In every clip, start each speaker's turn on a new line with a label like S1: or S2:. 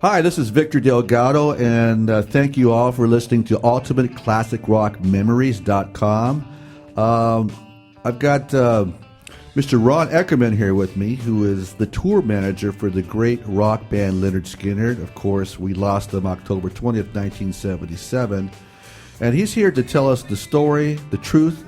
S1: Hi, this is Victor Delgado, and thank you all for listening to UltimateClassicRockMemories.com. I've got Mr. Ron Eckerman here with me, who is the tour manager for the great rock band Lynyrd Skynyrd. Of course, we lost them October 20th, 1977. And he's here to tell us the story, the truth,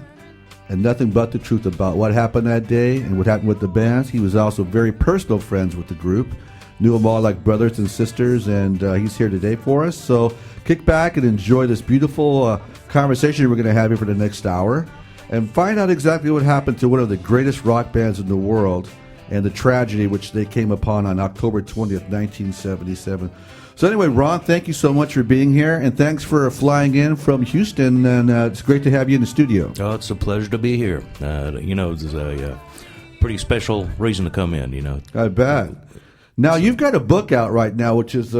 S1: and nothing but the truth about what happened that day and what happened with the bands. He was also very personal friends with the group, knew them all like brothers and sisters, and he's here today for us. So kick back and enjoy this beautiful conversation we're going to have here for the next hour, and find out exactly what happened to one of the greatest rock bands in the world and the tragedy which they came upon on October 20th, 1977. So anyway, Ron, thank you so much for being here, and thanks for flying in from Houston, and it's great to have you in the studio.
S2: Oh, it's a pleasure to be here. It's a pretty special reason to come in,
S1: I bet. Now, you've got a book out right now, which is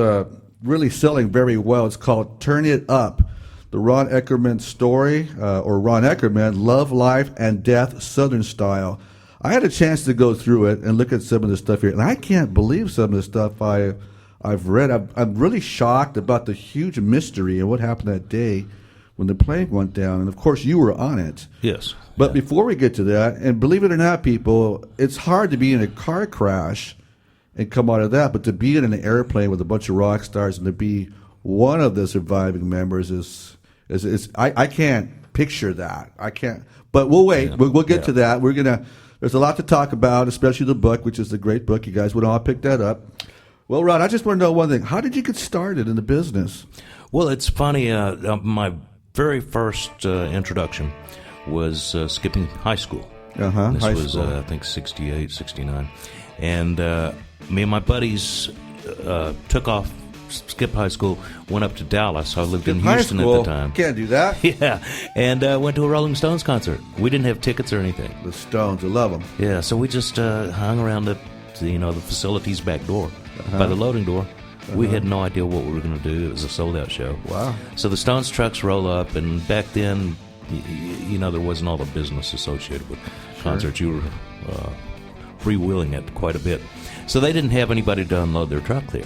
S1: really selling very well. It's called Turn It Up, the Ron Eckerman story, or Ron Eckerman, Love, Life, and Death, Southern Style. I had a chance to go through it and look at some of the stuff here, and I can't believe some of the stuff I've read. I'm really shocked about the huge mystery of what happened that day when the plane went down. And, of course, you were on it.
S2: Yes.
S1: But before we get to that, and believe it or not, people, it's hard to be in a car crash and come out of that, but to be in an airplane with a bunch of rock stars and to be one of the surviving members is I can't picture that. I can't. But we'll wait. Yeah. We'll get to that. There's a lot to talk about, especially the book, which is a great book. You guys would all pick that up. Well, Ron, I just want to know one thing. How did you get started in the business?
S2: Well, it's funny. My very first introduction was skipping high school. This was, I think, 68, 69. And me and my buddies took off, skipped high school, went up to Dallas. I lived in Houston at the time.
S1: Can't do that.
S2: Yeah, and went to a Rolling Stones concert. We didn't have tickets or anything.
S1: The Stones, I love them.
S2: Yeah, so we just hung around the facility's back door, by the loading door. We had no idea what we were going to do. It was a sold-out show.
S1: Wow.
S2: So the Stones trucks roll up, and back then, there wasn't all the business associated with concerts. You were freewheeling it quite a bit. So they didn't have anybody to unload their truck there.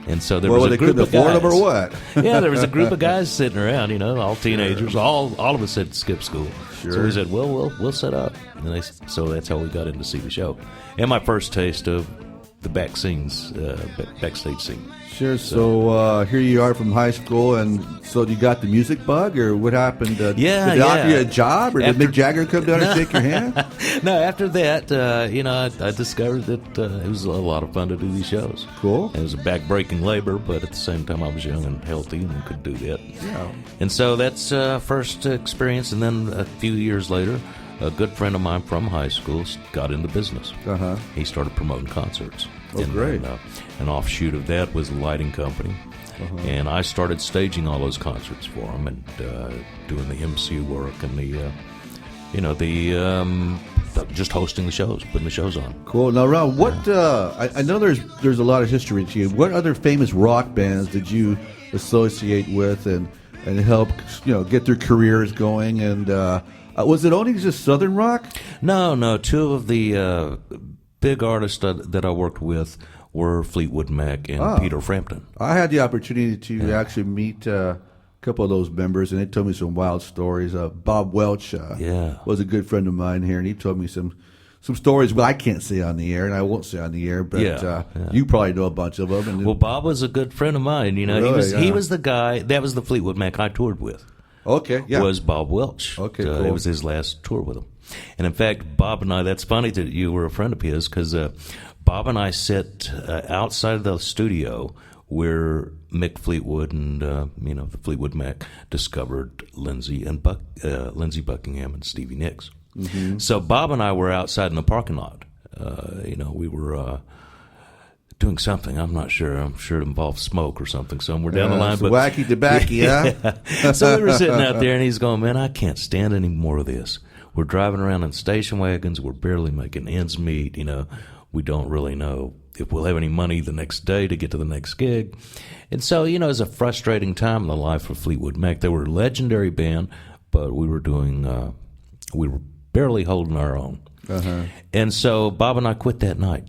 S2: And so there was a group of guys.
S1: Afford them or what?
S2: Yeah, there was a group of guys sitting around, all teenagers. All of us had skipped school.
S1: Sure.
S2: So we said, well, we'll set up. And so that's how we got in to see the show. And my first taste of the backstage scene.
S1: Sure. So here you are from high school, and so you got the music bug, or what happened? Did they offer you a job, or did Mick Jagger come down and shake your hand?
S2: No, after that, I discovered that it was a lot of fun to do these shows.
S1: Cool.
S2: It was a back-breaking labor, but at the same time, I was young and healthy and could do that.
S1: Yeah.
S2: And so that's first experience, and then a few years later, a good friend of mine from high school got into business. He started promoting concerts.
S1: Oh, great.
S2: An offshoot of that was a lighting company. And I started staging all those concerts for him and doing the MC work and just hosting the shows, putting the shows on.
S1: Cool. Now, Ron, what? I know there's a lot of history to you. What other famous rock bands did you associate with and help get their careers going? And was it only just Southern rock?
S2: No. Two of the big artists that I worked with were Fleetwood Mac and Peter Frampton.
S1: I had the opportunity to actually meet a couple of those members, and they told me some wild stories. Bob Welch was a good friend of mine here, and he told me some stories I can't say on the air, and I won't say on the air, but you probably know a bunch of them.
S2: Well, Bob was a good friend of mine.
S1: Really,
S2: he was the guy, that was the Fleetwood Mac I toured with.
S1: Okay, yeah.
S2: Was Bob Welch.
S1: Okay, cool.
S2: It was his last tour with him. And in fact, Bob and I, that's funny that you were a friend of his, because Bob and I sit outside of the studio where Mick Fleetwood and, the Fleetwood Mac discovered Lindsey Buckingham and Stevie Nicks.
S1: Mm-hmm.
S2: So Bob and I were outside in the parking lot. We were doing something. I'm not sure. I'm sure it involved smoke or something somewhere down the line.
S1: But wacky tobacco,
S2: yeah. So we were sitting out there, and he's going, "Man, I can't stand any more of this. We're driving around in station wagons. We're barely making ends meet. We don't really know if we'll have any money the next day to get to the next gig." And so, it was a frustrating time in the life of Fleetwood Mac. They were a legendary band, but we were barely holding our own. And so Bob and I quit that night.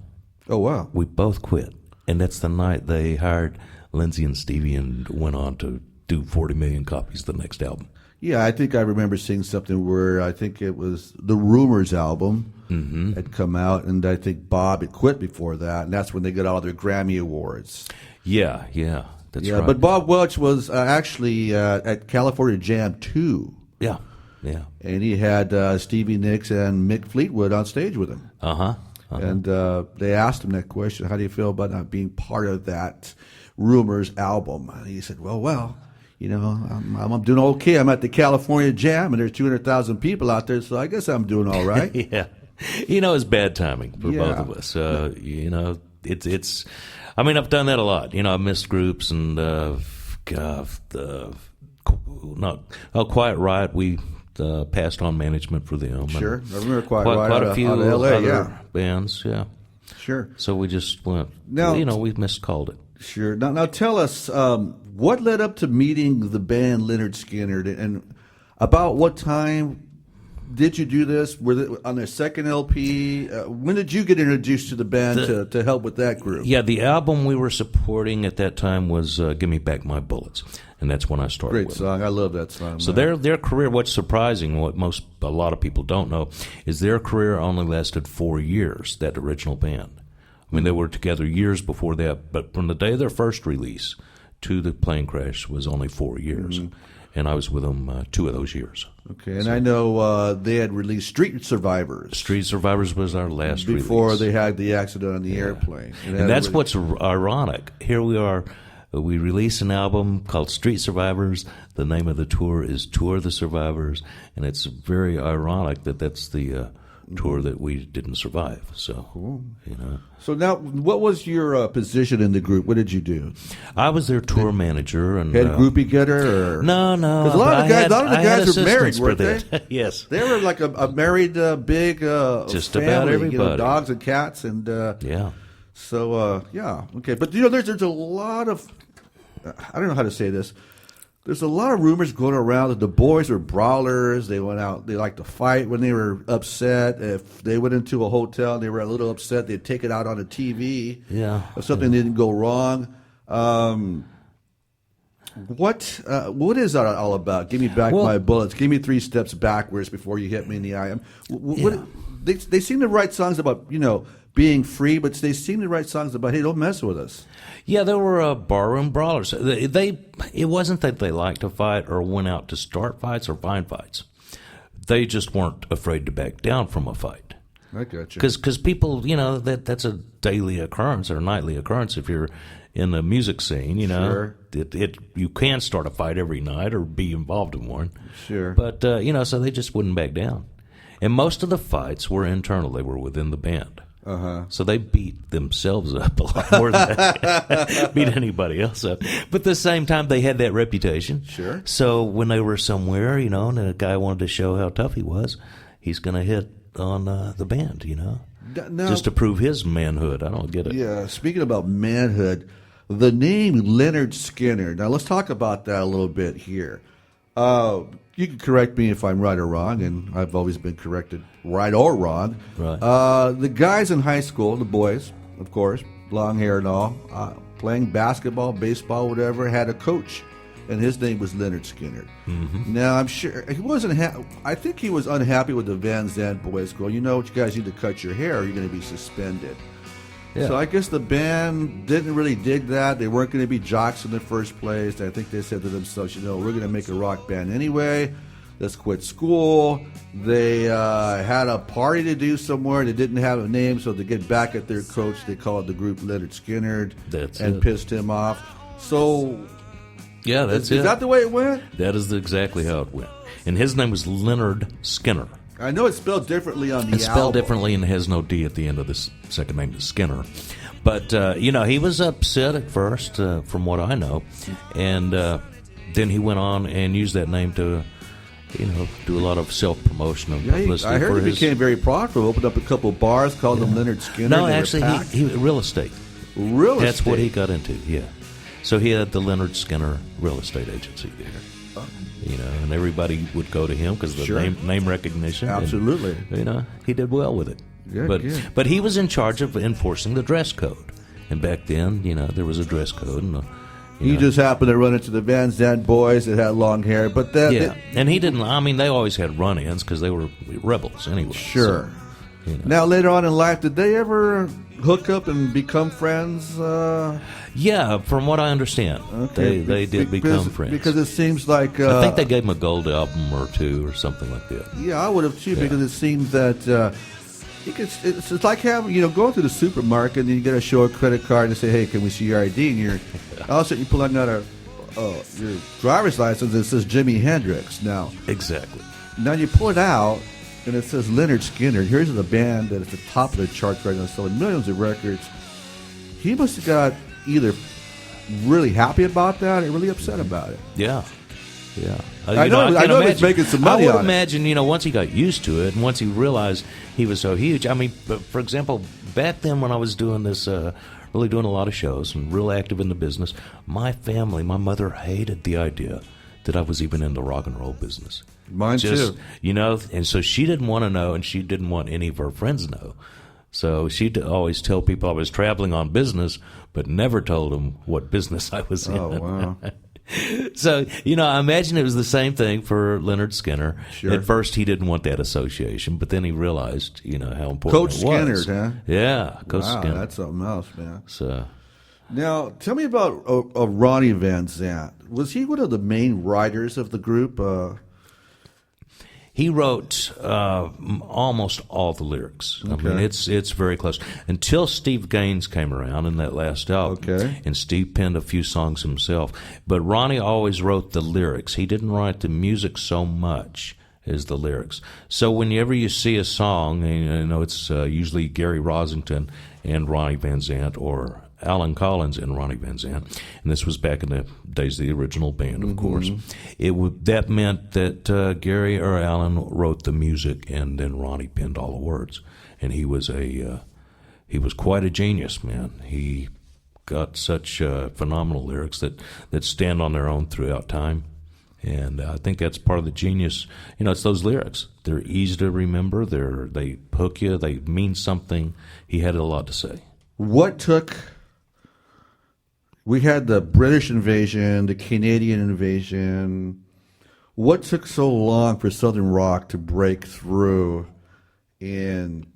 S1: Oh, wow.
S2: We both quit. And that's the night they hired Lindsey and Stevie and went on to do 40 million copies the next album.
S1: Yeah, I think I remember seeing something where I think it was the Rumors album had come out, and I think Bob had quit before that, and that's when they got all their Grammy Awards.
S2: Yeah, that's right.
S1: But Bob Welch was actually at California Jam 2.
S2: Yeah.
S1: And he had Stevie Nicks and Mick Fleetwood on stage with him. And they asked him that question, how do you feel about not being part of that Rumors album? And he said, well, you know, I'm doing okay. I'm at the California Jam, and there's 200,000 people out there, so I guess I'm doing all right.
S2: Yeah. You know, it's bad timing for both of us. You know, it's. I mean, I've done that a lot. You know, I've missed groups, and Quiet Riot, we passed on management for them.
S1: Sure, I remember Quiet
S2: Riot. Quite a few
S1: out of LA,
S2: other bands, yeah.
S1: Sure.
S2: So we just went.
S1: Now,
S2: you know, we miscalled it.
S1: Sure. Now tell us what led up to meeting the band Lynyrd Skynyrd, and about what time did you do this? Were they on their second LP? When did you get introduced to the band to help with that group?
S2: Yeah, the album we were supporting at that time was "Give Me Back My Bullets," and that's when I started.
S1: Great
S2: with
S1: song.
S2: them.
S1: I love that song.
S2: So their career, what's surprising, what a lot of people don't know, is their career only lasted 4 years. That original band. I mean, they were together years before that, but from the day of their first release to the plane crash was only 4 years. And I was with them 2 of those years.
S1: Okay, and I know they had released Street Survivors.
S2: Street Survivors was our last release.
S1: Before they had the accident on the airplane.
S2: And that's what's ironic. Here we are, we release an album called Street Survivors. The name of the tour is Tour of the Survivors, and it's very ironic that that's the tour that we didn't survive. So,
S1: cool.
S2: You know.
S1: So now, what was your position in the group? What did you do?
S2: I was their tour manager and
S1: head groupie getter, or
S2: no.
S1: Because a lot of the guys are married, weren't they?
S2: Yes,
S1: they were like a married big
S2: just
S1: family,
S2: about everybody,
S1: you know, dogs and cats, and
S2: yeah.
S1: So okay, but you know, there's a lot of I don't know how to say this. There's a lot of rumors going around that the boys were brawlers. They went out. They liked to fight when they were upset. If they went into a hotel and they were a little upset, they'd take it out on the TV.
S2: Yeah.
S1: If something didn't go wrong. What is that all about? Give me back my bullets. Give me 3 steps backwards before you hit me in the eye. They seem to write songs about, you know, being free, but they seem to write songs about, hey, don't mess with us.
S2: Yeah, there were barroom brawlers. It wasn't that they liked to fight or went out to start fights or find fights. They just weren't afraid to back down from a fight.
S1: I got you.
S2: Because people, you know, that's a daily occurrence or nightly occurrence if you're in the music scene, you know.
S1: Sure.
S2: You can start a fight every night or be involved in one.
S1: Sure.
S2: But, you know, so they just wouldn't back down. And most of the fights were internal. They were within the band. So they beat themselves up a lot more than they beat anybody else up. But at the same time, they had that reputation.
S1: Sure.
S2: So when they were somewhere, you know, and a guy wanted to show how tough he was, he's going to hit on the band, you know,
S1: now,
S2: just to prove his manhood. I don't get it.
S1: Yeah, speaking about manhood, the name Lynyrd Skynyrd. Now let's talk about that a little bit here. You can correct me if I'm right or wrong, and I've always been corrected right or wrong.
S2: Right.
S1: The guys in high school, the boys, of course, long hair and all, playing basketball, baseball, whatever, had a coach, and his name was Lynyrd Skynyrd. Mm-hmm. Now, I'm sure he wasn't. I think he was unhappy with the Van Zandt boys going, you know what, you guys need to cut your hair or you're going to be suspended. Yeah. So I guess the band didn't really dig that. They weren't going to be jocks in the first place. I think they said to themselves, you know, we're going to make a rock band anyway. Let's quit school. They had a party to do somewhere. They didn't have a name, so to get back at their coach, they called the group Lynyrd Skynyrd and pissed him off. So
S2: yeah,
S1: is that the way it went?
S2: That is exactly how it went. And his name was Lynyrd Skynyrd.
S1: I know it's spelled differently on the album.
S2: It's spelled differently and has no D at the end of this second name, is Skinner. But, you know, he was upset at first, from what I know. And then he went on and used that name to, you know, do a lot of self-promotion and publicity.
S1: I heard he became very profitable, opened up a couple of bars, called them Lynyrd Skynyrd.
S2: No, actually, he real estate.
S1: Real estate?
S2: That's what he got into, yeah. So he had the Lynyrd Skynyrd real estate agency there. You know, and everybody would go to him because of the name recognition.
S1: Absolutely.
S2: And, you know, he did well with it.
S1: Good.
S2: But he was in charge of enforcing the dress code. And back then, there was a dress code. And
S1: you just happened to run into the Van Zandt boys that had long hair. But
S2: and he didn't, they always had run-ins because they were rebels anyway.
S1: Sure.
S2: So,
S1: Now, later on in life, did they ever hook up and become friends?
S2: Yeah, from what I understand, they did become friends.
S1: Because it seems like...
S2: I think they gave him a gold album or two or something like that.
S1: Yeah, I would have too, because it seems that it's like having, going to the supermarket and you got to show a credit card and say, hey, can we see your ID? And all of a sudden you're pulling out your driver's license and it says Jimi Hendrix. Now,
S2: exactly.
S1: Now you pull it out and it says Lynyrd Skynyrd. Here's the band that is at the top of the charts right now, selling millions of records. He must have got either really happy about that or really upset about it.
S2: Yeah.
S1: I know he's making some money on it.
S2: I would imagine, once he got used to it and once he realized he was so huge. For example, back then when I was doing this, really doing a lot of shows and real active in the business, my mother hated the idea that I was even in the rock and roll business.
S1: Mine too.
S2: And so she didn't want to know, and she didn't want any of her friends to know. So she'd always tell people I was traveling on business, but never told them what business I was in.
S1: Oh, wow.
S2: So, I imagine it was the same thing for Lynyrd Skynyrd.
S1: Sure.
S2: At first, he didn't want that association, but then he realized, how important
S1: Coach
S2: it was.
S1: Skynyrd, huh?
S2: Yeah, Coach Skynyrd.
S1: That's something else, man.
S2: So,
S1: now, tell me about Ronnie Van Zant. Was he one of the main writers of the group?
S2: He wrote almost all the lyrics.
S1: Okay.
S2: I mean, it's very close. Until Steve Gaines came around in that last album.
S1: Okay.
S2: And Steve penned a few songs himself. But Ronnie always wrote the lyrics. He didn't write the music so much as the lyrics. So whenever you see a song, and it's usually Gary Rosington and Ronnie Van Zant, or Alan Collins and Ronnie Van Zant, and this was back in the days of the original band, of course. That meant that Gary or Alan wrote the music, and then Ronnie penned all the words. And he was quite a genius, man. He got such phenomenal lyrics that stand on their own throughout time. And I think that's part of the genius. It's those lyrics. They're easy to remember. They hook you. They mean something. He had a lot to say.
S1: We had the British invasion, the Canadian invasion. What took so long for Southern rock to break through and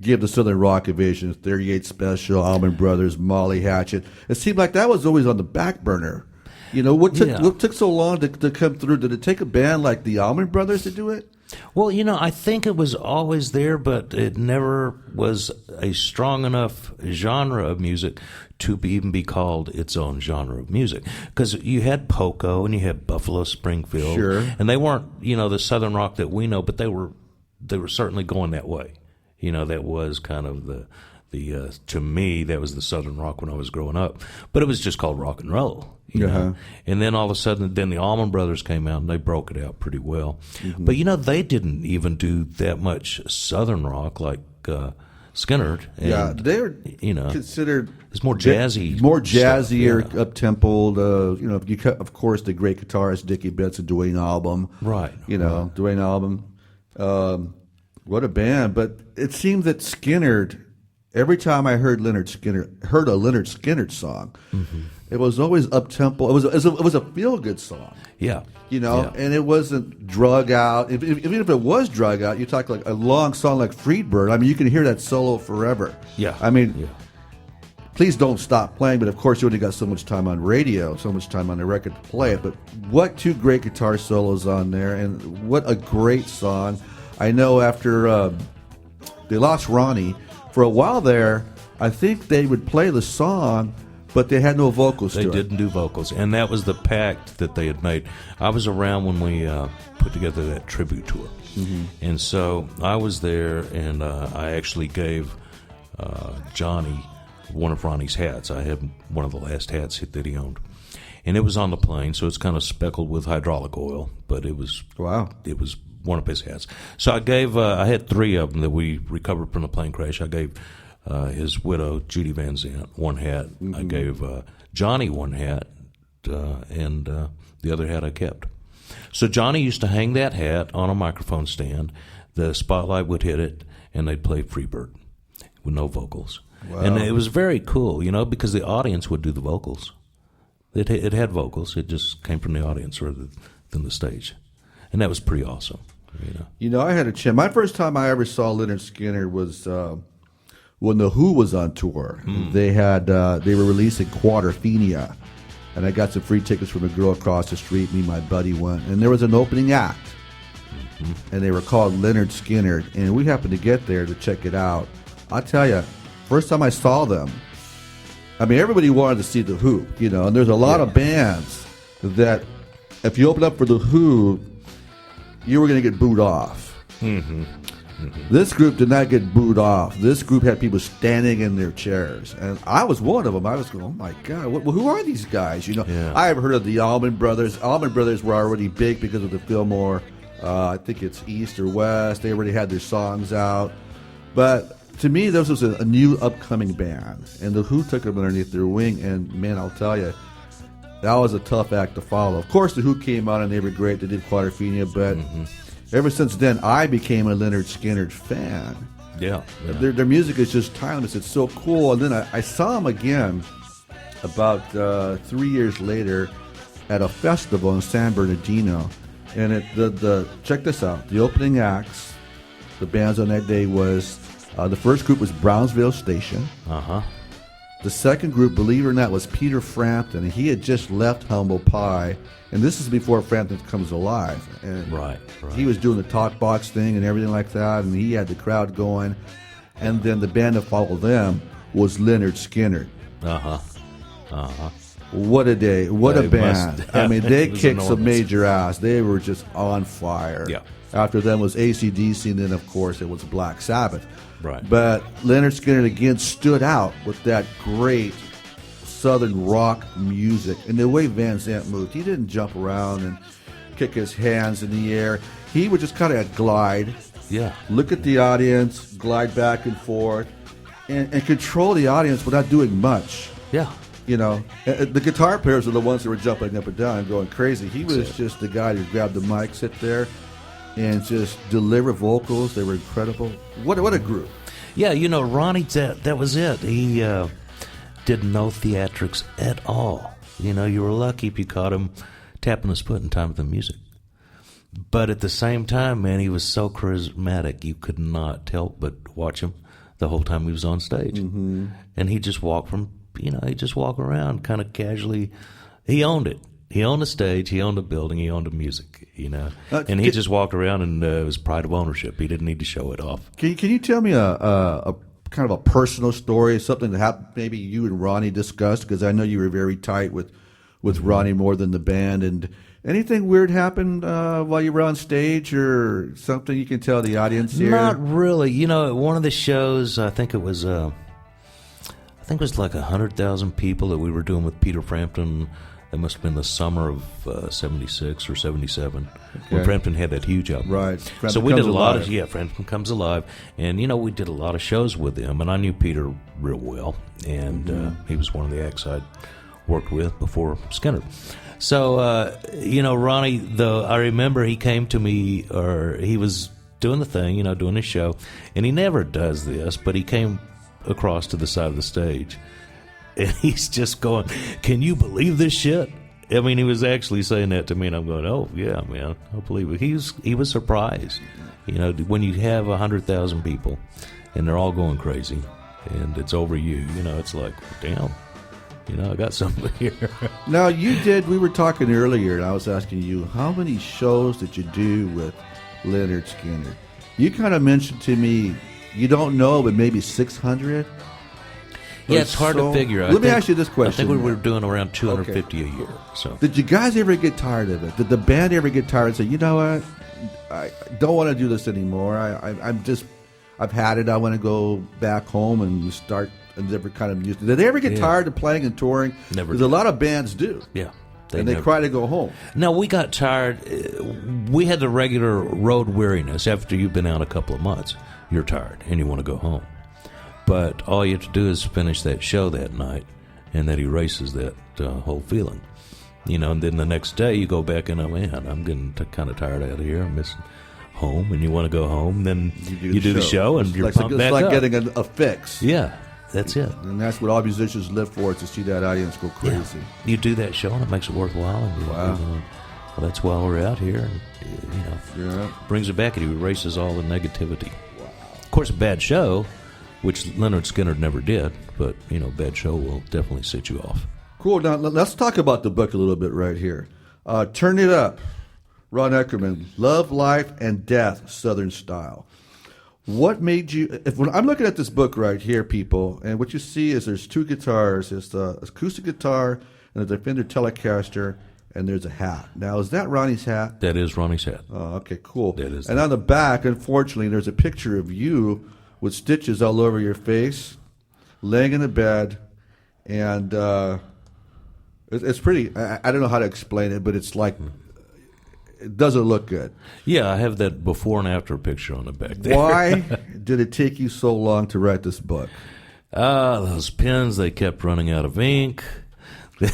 S1: give the Southern rock invasion 38 Special, Allman Brothers, Molly Hatchet? It seemed like that was always on the back burner. What took so long to come through? Did it take a band like the Allman Brothers to do it?
S2: Well, I think it was always there, but it never was a strong enough genre of music to even be called its own genre of music. Because you had Poco and you had Buffalo Springfield,
S1: sure,
S2: and they weren't, the Southern rock that we know, but they were certainly going that way. That was kind of the to me, that was the Southern rock when I was growing up. But it was just called rock and roll.
S1: Uh-huh.
S2: And then all of a sudden, the Allman Brothers came out and they broke it out pretty well. But they didn't even do that much Southern rock like Skynyrd. And,
S1: they were considered.
S2: It's more jazzy,
S1: jazzier, up tempoed. Of course, the great guitarist Dickie Betts and Dwayne Album.
S2: Right.
S1: Dwayne Album. What a band! But it seemed that Skynyrd. Every time I heard a Lynyrd Skynyrd song, it was always up tempo. It was a feel good song.
S2: Yeah,
S1: and it wasn't drug out. Even if it was drug out, you talk like a long song like Freebird. I mean, you can hear that solo forever.
S2: Yeah,
S1: Please don't stop playing. But of course, you only got so much time on radio, so much time on the record to play it. But what two great guitar solos on there, and what a great song! I know after they lost Ronnie. For a while there, I think they would play the song, but they had no vocals to it.
S2: They didn't do vocals, and that was the pact that they had made. I was around when we put together that tribute tour, and so I was there, and I actually gave Johnny one of Ronnie's hats. I had one of the last hats that he owned, and it was on the plane, so it's kind of speckled with hydraulic oil, but it was It was one of his hats. So I had three of them that we recovered from the plane crash. I gave his widow, Judy Van Zant, one hat. I gave Johnny one hat, and the other hat I kept. So Johnny used to hang that hat on a microphone stand. The spotlight would hit it, and they'd play Freebird with no vocals.
S1: Wow.
S2: And it was very cool, because the audience would do the vocals. It had vocals. It just came from the audience rather than the stage. And that was pretty awesome.
S1: I had a chance. My first time I ever saw Lynyrd Skynyrd was when the Who was on tour. They were releasing Quadrophenia, and I got some free tickets from a girl across the street. Me and my buddy went, and there was an opening act, and they were called Lynyrd Skynyrd, and we happened to get there to check it out. I'll tell you, first time I saw them, I mean, everybody wanted to see the Who, and there's a lot of bands that if you open up for the Who, you were going to get booed off. This group did not get booed off. This group had people standing in their chairs, and I was one of them. I was going, "Oh my God, who are these guys?" I have heard of the Allman Brothers. Allman Brothers were already big because of the Fillmore. I think it's East or West. They already had their songs out, but to me, this was a new upcoming band, and the Who took them underneath their wing. And man, I'll tell you, that was a tough act to follow. Of course, the Who came out and they were great. They did Quadrophenia, but ever since then, I became a Lynyrd Skynyrd fan.
S2: Yeah.
S1: Their music is just timeless. It's so cool. And then I saw them again about 3 years later at a festival in San Bernardino. And check this out. The opening acts, the bands on that day was, the first group was Brownsville Station. The second group, believe it or not, was Peter Frampton, and he had just left Humble Pie, and this is before Frampton comes alive. And
S2: right.
S1: He was doing the talk box thing and everything like that, and he had the crowd going. And then the band that followed them was Lynyrd Skynyrd. What a day! What a band! I mean, they kicked some major ass. They were just on fire.
S2: Yeah.
S1: After them was AC/DC, and then of course it was Black Sabbath.
S2: Right.
S1: But Lynyrd Skynyrd again stood out with that great Southern rock music and the way Van Zandt moved. He didn't jump around and kick his hands in the air. He would just kind of glide.
S2: Yeah.
S1: Look at the audience, glide back and forth, and control the audience without doing much.
S2: Yeah.
S1: The guitar players were the ones that were jumping up and down and going crazy. He was just the guy who grabbed the mic, sit there, and just deliver vocals. They were incredible. What a group.
S2: Yeah, Ronnie, that was it. He did no theatrics at all. You were lucky if you caught him tapping his foot in time with the music. But at the same time, man, he was so charismatic. You could not help but watch him the whole time he was on stage. And he just walked around kind of casually. He owned it. He owned the stage, he owned the building, he owned the music, and he just walked around, and it was pride of ownership. He didn't need to show it off.
S1: Can you tell me a kind of a personal story, something that happened, maybe you and Ronnie discussed, because I know you were very tight with Ronnie more than the band, and anything weird happened while you were on stage, or something you can tell the audience here?
S2: Not really. One of the shows, I think it was like 100,000 people that we were doing with Peter Frampton. That must have been the summer of 76 or 77 when Frampton had that huge album.
S1: Right.
S2: Frampton so we did a lot of Frampton Comes Alive, and we did a lot of shows with him, and I knew Peter real well, and he was one of the acts I'd worked with before Skynyrd. So Ronnie, though, I remember he came to me, or he was doing the thing, doing his show, and he never does this, but he came across to the side of the stage. And he's just going, "Can you believe this shit?" I mean, he was actually saying that to me, and I'm going, "Oh yeah, man, I believe it." He was surprised, when you have 100,000 people, and they're all going crazy, and it's over you. It's like, damn, I got something here.
S1: Now we were talking earlier, and I was asking you, how many shows did you do with Lynyrd Skynyrd? You kind of mentioned to me, you don't know, but maybe 600.
S2: Yeah, it's hard to figure.
S1: Let me ask you this question.
S2: I think we were doing around 250 a year. So,
S1: did you guys ever get tired of it? Did the band ever get tired and say, "You know what? I don't want to do this anymore. I've had it. I want to go back home and start a different kind of music." Did they ever get tired of playing and touring?
S2: Never.
S1: Because a lot of bands do.
S2: Yeah.
S1: They try to go home.
S2: No, we got tired. We had the regular road weariness. After you've been out a couple of months, you're tired and you want to go home. But all you have to do is finish that show that night, and that erases that whole feeling. And then the next day you go back and, I'm getting kind of tired out of here. I'm missing home, and you want to go home. Then you do the show, and you're pumped back up.
S1: It's like getting a fix.
S2: Yeah. That's it.
S1: And that's what all musicians live for, is to see that audience go crazy.
S2: You do that show, and it makes it worthwhile. And well, that's why we're out here. And, brings it back, and he erases all the negativity. Wow. Of course, a bad show, which Lynyrd Skynyrd never did, but, bad show will definitely set you off.
S1: Cool. Now, let's talk about the book a little bit right here. Turn It Up, Ron Eckerman, Love, Life, and Death, Southern Style. What made you, when I'm looking at this book right here, people, and what you see is there's two guitars. There's the acoustic guitar and a Fender Telecaster, and there's a hat. Now, is that Ronnie's hat?
S2: That is Ronnie's hat.
S1: Oh, okay, cool.
S2: That is.
S1: And on the back, unfortunately, there's a picture of you with stitches all over your face, laying in a bed, and it's pretty, I don't know how to explain it, but it's like, it doesn't look good.
S2: Yeah, I have that before and after picture on the back there.
S1: Why did it take you so long to write this book?
S2: Those pens, they kept running out of ink.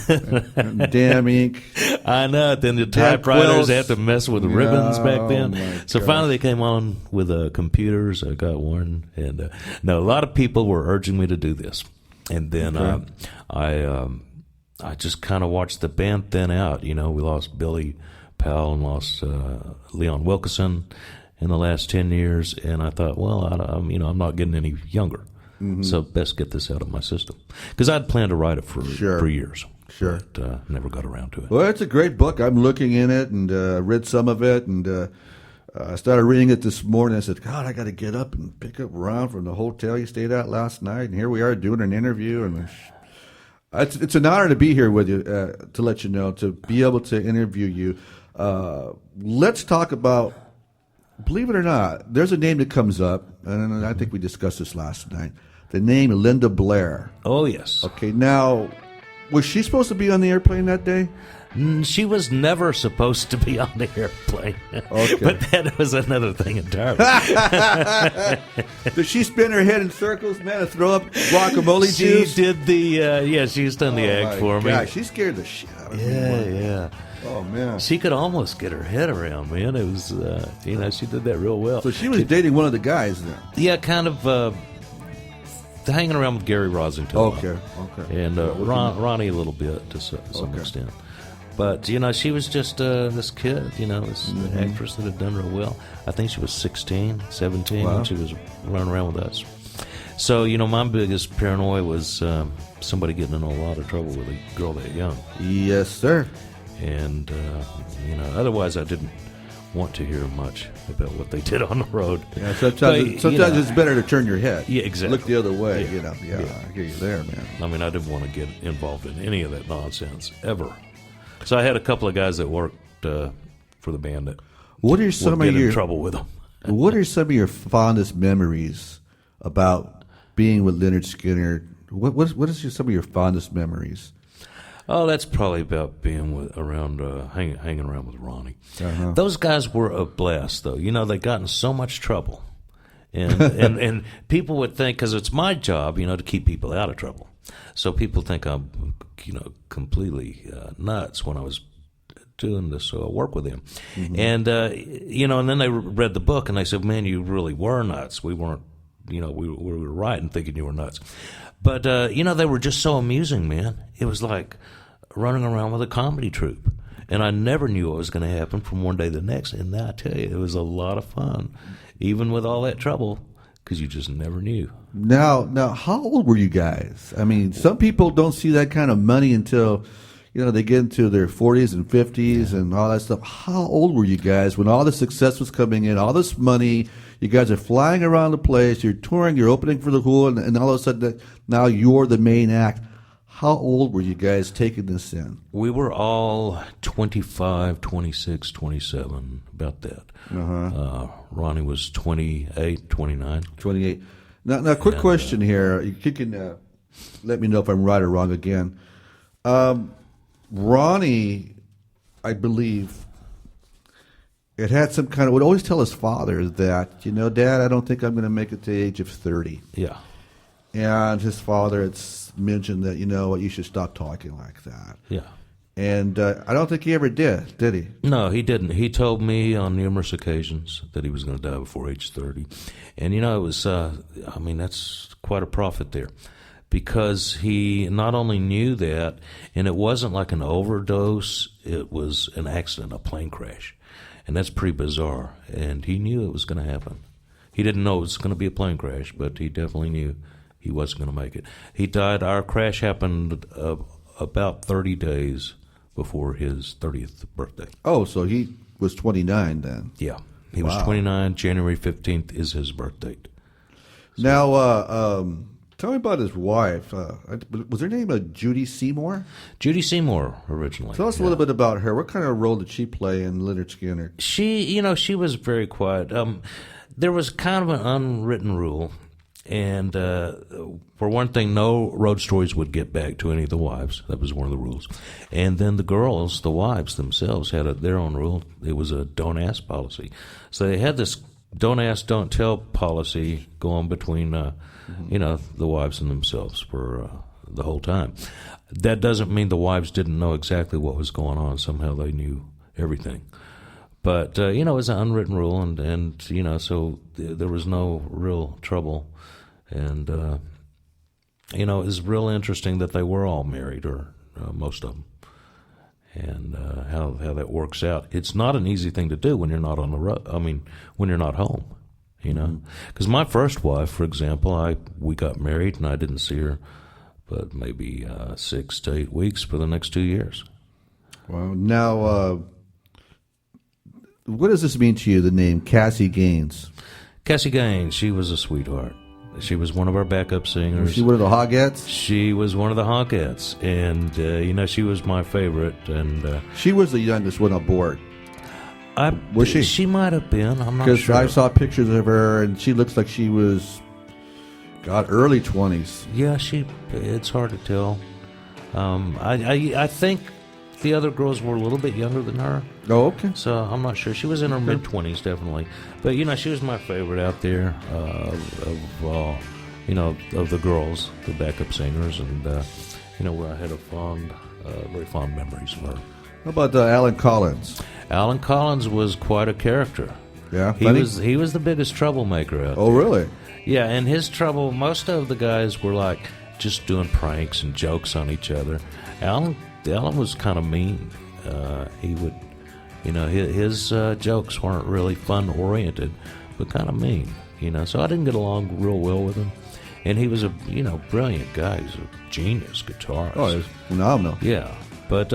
S1: Damn ink.
S2: I know. Then the typewriters had to mess with the ribbons back then. So finally they came on with computers. I got one. And no, a lot of people were urging me to do this. And then I just kind of watched the band thin out. We lost Billy Powell and lost Leon Wilkeson in the last 10 years, and I thought, well, I'm not getting any younger, so best get this out of my system, because I'd planned to write it for years, but never got around to it.
S1: Well, it's a great book. I'm looking in it and read some of it, and I started reading it this morning. I said, God, I got to get up and pick up Ron from the hotel he stayed at last night, and here we are doing an interview, and it's an honor to be here with you, to let you know, to be able to interview you. Let's talk about, believe it or not, there's a name that comes up, and I think we discussed this last night, the name Linda Blair.
S2: Oh, yes.
S1: Okay, now, was she supposed to be on the airplane that day?
S2: She was never supposed to be on the airplane.
S1: Okay.
S2: But that was another thing entirely.
S1: Did she spin her head in circles, man, and throw up guacamole juice?
S2: She did she's done the act for me.
S1: Yeah, she scared the shit out of me.
S2: Yeah.
S1: Oh, man.
S2: She could almost get her head around, man. It was, she did that real well.
S1: So she was dating one of the guys then?
S2: Yeah, kind of hanging around with Gary Rosington.
S1: Okay.
S2: And Ronnie a little bit to some extent. But, she was just this kid, this actress that had done real well. I think she was 16, 17 when she was running around with us. So, my biggest paranoia was somebody getting in a lot of trouble with a girl that young.
S1: Yes, sir.
S2: And, otherwise I didn't want to hear much about what they did on the road.
S1: Yeah, sometimes it's better to turn your head.
S2: Yeah, exactly.
S1: Look the other way, Yeah, I hear you there, man.
S2: I mean, I didn't want to get involved in any of that nonsense, ever. So I had a couple of guys that worked for the band that
S1: would get
S2: in trouble with them.
S1: What are some of your fondest memories about being with Lynyrd Skynyrd? What is some of your fondest memories?
S2: Oh, that's probably about being hanging around with Ronnie.
S1: Uh-huh.
S2: Those guys were a blast, though. They got in so much trouble, and people would think, because it's my job, to keep people out of trouble. So people think I'm, completely nuts when I was doing this work with him, and and then they read the book and they said, "Man, you really were nuts. We weren't, we were right in thinking you were nuts." But, they were just so amusing, man. It was like running around with a comedy troupe. And I never knew what was going to happen from one day to the next. And I tell you, it was a lot of fun, even with all that trouble, because you just never knew.
S1: Now, how old were you guys? I mean, some people don't see that kind of money until, they get into their 40s and 50s and all that stuff. How old were you guys when all the success was coming in, all this money? You guys are flying around the place. You're touring. You're opening for the Who, and all of a sudden, now you're the main act. How old were you guys taking this in?
S2: We were all 25, 26, 27, about that. Ronnie was 28, 29.
S1: 28. Now, quick question here. You can let me know if I'm right or wrong again. Ronnie, I believe, it had some kind of, would always tell his father that, Dad, I don't think I'm going to make it to the age of 30.
S2: Yeah.
S1: And his father had mentioned that, you should stop talking like that.
S2: Yeah.
S1: And I don't think he ever did he?
S2: No, he didn't. He told me on numerous occasions that he was going to die before age 30. And, it was, that's quite a profit there. because he not only knew that, and it wasn't like an overdose, it was an accident, a plane crash. And that's pretty bizarre. And he knew it was going to happen. He didn't know it was going to be a plane crash, but he definitely knew he wasn't going to make it. He died. Our crash happened about 30 days before his 30th birthday.
S1: Oh, so he was 29 then.
S2: Yeah. He was 29. January 15th is his birth date. So,
S1: now, tell me about his wife. Was her name Judy Seymour?
S2: Judy Seymour, originally.
S1: Tell us a little bit about her. What kind of role did she play in Lynyrd Skynyrd?
S2: She was very quiet. There was kind of an unwritten rule, and for one thing, no road stories would get back to any of the wives. That was one of the rules. And then the girls, the wives themselves, had their own rule. It was a don't ask policy. So they had this don't ask, don't tell policy going between, the wives and themselves for the whole time. That doesn't mean the wives didn't know exactly what was going on. Somehow they knew everything. But, it was an unwritten rule, and so there was no real trouble. And, it was real interesting that they were all married, or most of them, and how that works out. It's not an easy thing to do when you're not on the road. I mean, when you're not home, Because my first wife, for example, we got married, and I didn't see her but maybe 6 to 8 weeks for the next 2 years.
S1: Well, now... what does this mean to you, the name Cassie Gaines?
S2: Cassie Gaines, she was a sweetheart. She was one of our backup singers.
S1: Was she one of the Hogettes?
S2: She was one of the Hogettes, and she was my favorite. And
S1: she was the youngest one aboard. Was she?
S2: She might have been. I'm not sure.
S1: Because I saw pictures of her, and she looks like she was, early 20s.
S2: Yeah, it's hard to tell. I think the other girls were a little bit younger than her.
S1: Oh, okay.
S2: So I'm not sure. She was in her mid-20s, definitely. But, she was my favorite out there of the girls, the backup singers. And, I had very fond memories of her.
S1: How about Alan Collins?
S2: Alan Collins was quite a character.
S1: Yeah,
S2: he was the biggest troublemaker out there.
S1: Oh, really?
S2: Yeah, and his trouble, most of the guys were like just doing pranks and jokes on each other. Alan was kind of mean. He would, his jokes weren't really fun-oriented, but kind of mean, So I didn't get along real well with him. And he was a, brilliant guy. He was a genius guitarist.
S1: Oh, he was phenomenal.
S2: Yeah. But,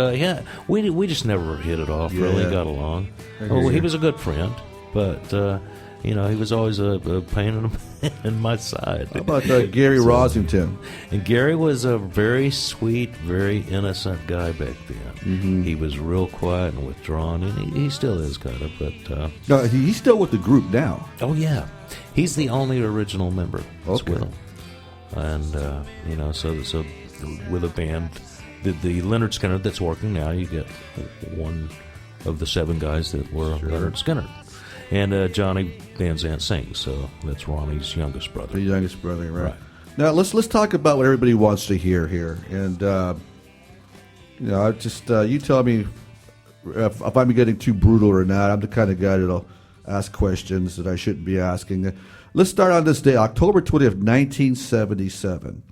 S2: we just never hit it off, really got along. He was a good friend, but... he was always a pain in my side.
S1: How about Gary Rosington?
S2: And Gary was a very sweet, very innocent guy back then. Mm-hmm. He was real quiet and withdrawn, and he still is kind of. But
S1: no, he's still with the group now.
S2: Oh yeah, he's the only original member that's with him. And so with a band, the Lynyrd Skynyrd that's working now, you get one of the 7 guys that were Lynyrd Skynyrd. And Johnny Van Zant sings, so that's Ronnie's youngest brother.
S1: The youngest brother, right. Now let's talk about what everybody wants to hear here, and you tell me if I'm getting too brutal or not. I'm the kind of guy that'll ask questions that I shouldn't be asking. Let's start on this day, October 20th, 1977.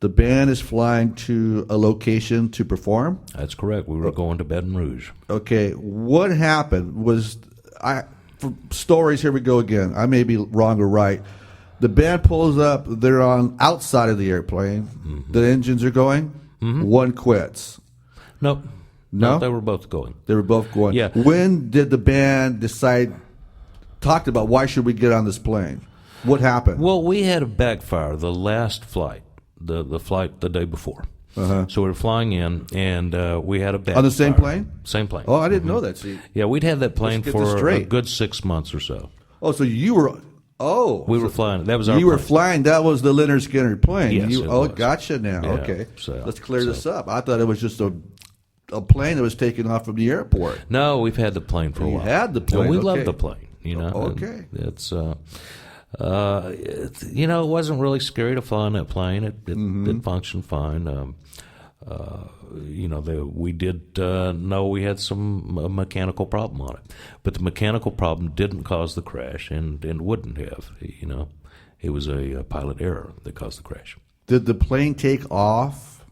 S1: The band is flying to a location to perform.
S2: That's correct. We were going to Baton Rouge.
S1: Okay, what happened was for stories, here we go again. I may be wrong or right. The band pulls up. They're on outside of the airplane. Mm-hmm. The engines are going. Mm-hmm. One quits.
S2: Nope. No, they were both going.
S1: They were both going.
S2: Yeah.
S1: When did the band talked about why should we get on this plane? What happened?
S2: Well, we had a backfire the last flight, the flight the day before.
S1: Uh-huh.
S2: So we were flying in, and we had a backfire.
S1: On the same plane?
S2: Same plane.
S1: Oh, I didn't know that. See,
S2: yeah, we'd had that plane for a good 6 months or so.
S1: Oh, so you were... Oh.
S2: We were flying. That was our plane.
S1: You were flying. That was the Lynyrd Skynyrd plane.
S2: Yes, it was.
S1: Gotcha now.
S2: Yeah,
S1: okay.
S2: So,
S1: let's clear this up. I thought it was just a plane that was taking off from the airport.
S2: No, we've had the plane for a while.
S1: You had the plane.
S2: And we
S1: okay.
S2: love the plane,
S1: Okay.
S2: It's... it wasn't really scary to fly on that plane. It functioned fine. We did know we had some mechanical problem on it, but the mechanical problem didn't cause the crash, and wouldn't have. It was a pilot error that caused the crash.
S1: Did the plane take off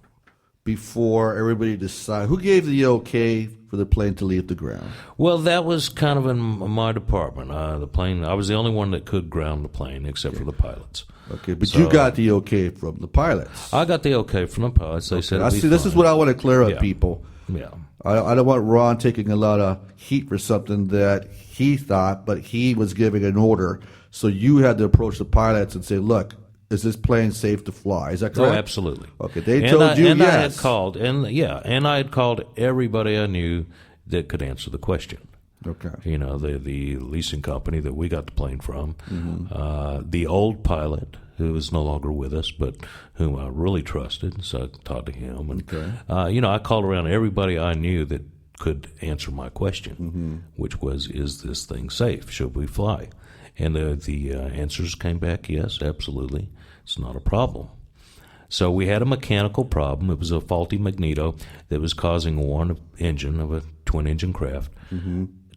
S1: before everybody decided? Who gave the okay for the plane to leave the ground?
S2: Well, that was kind of in my department. The plane. I was the only one that could ground the plane, except for the pilots.
S1: Okay, but you got the okay from the pilots.
S2: I got the okay from the pilots. They said,
S1: This is what I want to clear up, people.
S2: Yeah.
S1: I don't want Ron taking a lot of heat for something that he thought, but he was giving an order. So you had to approach the pilots and say, look, is this plane safe to fly? Is that correct?
S2: Oh, absolutely.
S1: Okay, they told you
S2: and
S1: yes.
S2: I had called, and I had called everybody I knew that could answer the question.
S1: Okay.
S2: You know, the leasing company that we got the plane from, the old pilot who is no longer with us, but whom I really trusted, so I talked to him. And, you know, I called around everybody I knew that could answer my question, which was, is this thing safe? Should we fly? And the answers came back, yes, absolutely. It's not a problem. So we had a mechanical problem. It was a faulty magneto that was causing one engine of a twin-engine craft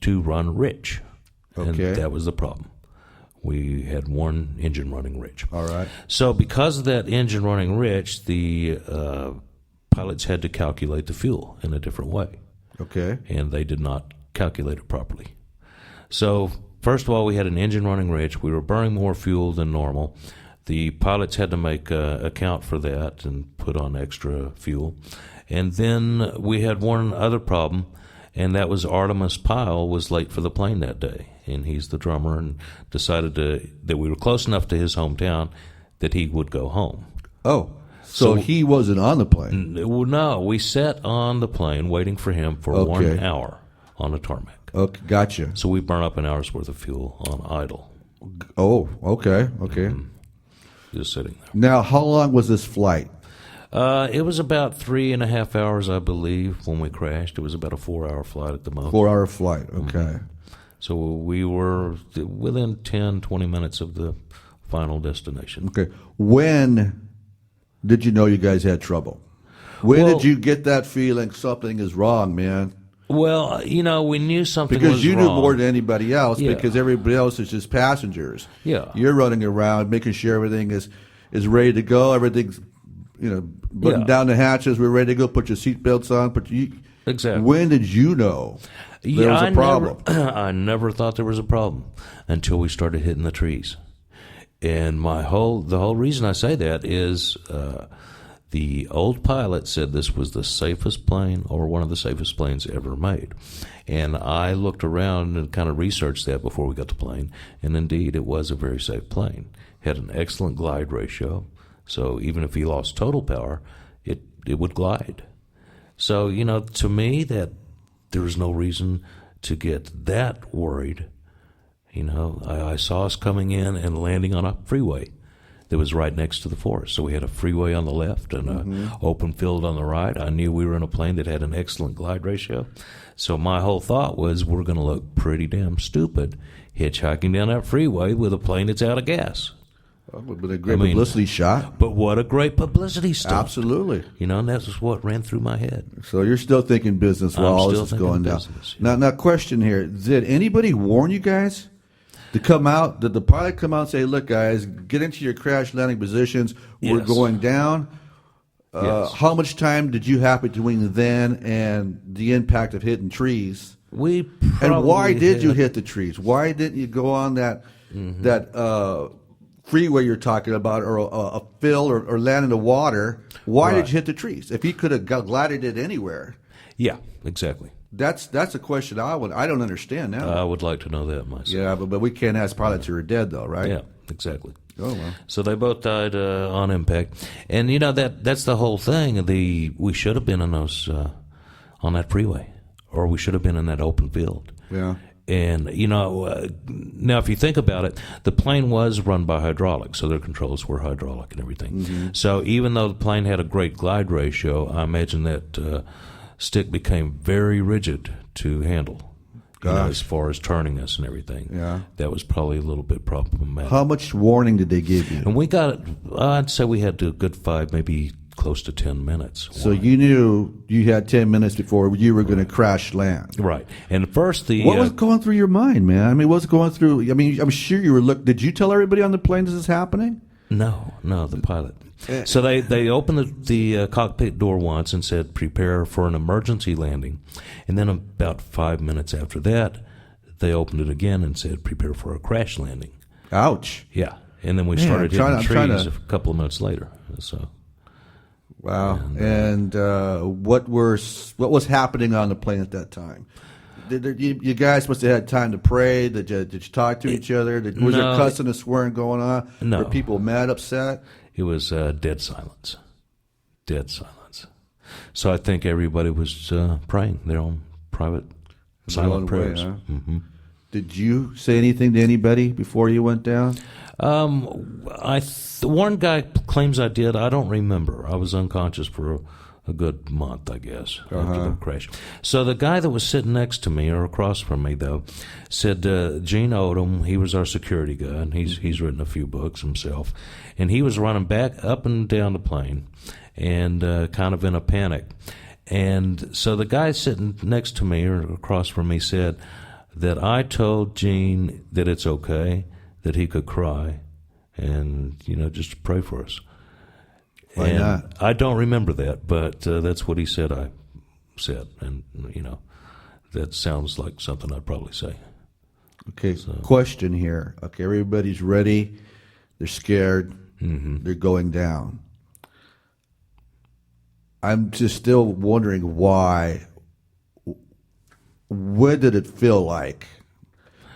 S2: to run rich.
S1: Okay.
S2: And that was the problem. We had one engine running rich.
S1: All right.
S2: So because of that engine running rich, the pilots had to calculate the fuel in a different way.
S1: Okay.
S2: And they did not calculate it properly. So first of all, we had an engine running rich. We were burning more fuel than normal. The pilots had to make account for that and put on extra fuel. And then we had one other problem, and that was Artemis Pyle was late for the plane that day. And he's the drummer, and decided that we were close enough to his hometown that he would go home.
S1: Oh, so he wasn't on the plane?
S2: No, we sat on the plane waiting for him for 1 hour on a tarmac.
S1: Okay, gotcha.
S2: So we burned up an hour's worth of fuel on idle.
S1: Oh, okay.
S2: Just sitting there.
S1: Now, how long was this flight?
S2: It was about 3.5 hours, I believe, when we crashed. It was about a 4-hour flight at the most.
S1: 4-hour flight, okay.
S2: So we were within 10, 20 minutes of the final destination.
S1: Okay. When did you know you guys had trouble? When did you get that feeling something is wrong, man?
S2: Well, you know, we knew something was wrong.
S1: Because you knew more than anybody else, because everybody else is just passengers.
S2: Yeah.
S1: You're running around making sure everything is ready to go. Everything's, button down the hatches. We're ready to go. Put your seatbelts on.
S2: Exactly.
S1: When did you know there was a problem?
S2: I never thought there was a problem until we started hitting the trees. And the whole reason I say that is the old pilot said this was the safest plane, or one of the safest planes ever made. And I looked around and kind of researched that before we got the plane, and indeed it was a very safe plane. Had an excellent glide ratio, so even if he lost total power, it would glide. So, to me, that there was no reason to get that worried. I saw us coming in and landing on a freeway that was right next to the forest. So we had a freeway on the left and an open field on the right. I knew we were in a plane that had an excellent glide ratio. So my whole thought was, we're going to look pretty damn stupid hitchhiking down that freeway with a plane that's out of gas.
S1: Well, it would have been a great publicity shot.
S2: But what a great publicity stunt.
S1: Absolutely.
S2: And that's what ran through my head.
S1: So you're still thinking business while all this is going down. Now, question here. Did anybody warn you guys to come out? Did the pilot come out and say, look, guys, get into your crash landing positions. We're going down.
S2: Yes.
S1: How much time did you have between then and the impact of hitting trees? And why did you hit the trees? Why didn't you go on that freeway you're talking about, or a fill, or land in the water? Why did you hit the trees? If you could have glided it anywhere.
S2: Yeah, exactly.
S1: That's a question I don't understand now.
S2: I would like to know that myself.
S1: Yeah, but we can't ask pilots who are dead, though, right?
S2: Yeah, exactly.
S1: Oh, well.
S2: So they both died on impact, and that's the whole thing. We should have been in those on that freeway, or we should have been in that open field.
S1: Yeah.
S2: And now if you think about it, the plane was run by hydraulics, so their controls were hydraulic and everything. So even though the plane had a great glide ratio, I imagine that stick became very rigid to handle. As far as turning us and everything.
S1: Yeah.
S2: That was probably a little bit problematic.
S1: How much warning did they give you?
S2: And we got, I'd say we had a good 5, maybe close to 10 minutes.
S1: So you knew you had 10 minutes before you were going to crash land.
S2: Right. And first
S1: what was going through your mind, man? I mean, what's going through, I'm sure you were did you tell everybody on the plane this is happening?
S2: No, the pilot. So they opened the cockpit door once and said, prepare for an emergency landing. And then about 5 minutes after that, they opened it again and said, prepare for a crash landing.
S1: Ouch.
S2: Yeah. And then we
S1: Man,
S2: started hitting
S1: I'm trying
S2: trees
S1: to-
S2: a couple of minutes later. So
S1: Wow. And what was happening on the plane at that time? You guys must have had time to pray. Did you talk to each other? Was there
S2: No.
S1: cussing and swearing going on?
S2: No.
S1: Were people mad, upset?
S2: it was dead silence. Dead silence. So I think everybody was praying their own private silent
S1: Their own way,
S2: prayers.
S1: huh?
S2: Mm-hmm.
S1: Did you say anything to anybody before you went down?
S2: One guy claims I did. I don't remember. I was unconscious for a good month, I guess, after the crash. So the guy that was sitting next to me or across from me, though, said Gene Odom. He was our security guy, and he's written a few books himself, and he was running back up and down the plane, and kind of in a panic. And so the guy sitting next to me or across from me said that I told Gene that it's okay, that he could cry, and just to pray for us.
S1: Why not?
S2: I don't remember that, but that's what he said. I said, and that sounds like something I'd probably say.
S1: Okay, question here. Okay, everybody's ready. They're scared.
S2: Mm-hmm.
S1: They're going down. I'm just still wondering why. What did it feel like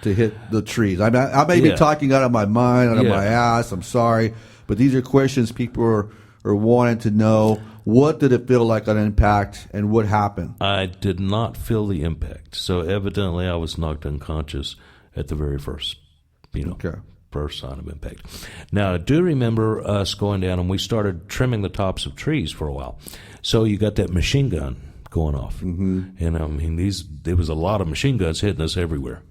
S1: to hit the trees? I may be talking out of my mind, out of my ass. I'm sorry, but these are questions people are wanting to know. What did it feel like on impact, and what happened?
S2: I did not feel the impact, so evidently I was knocked unconscious at the very first, first sign of impact. Now, I do remember us going down, and we started trimming the tops of trees for a while. So you got that machine gun going off, and there was a lot of machine guns hitting us everywhere.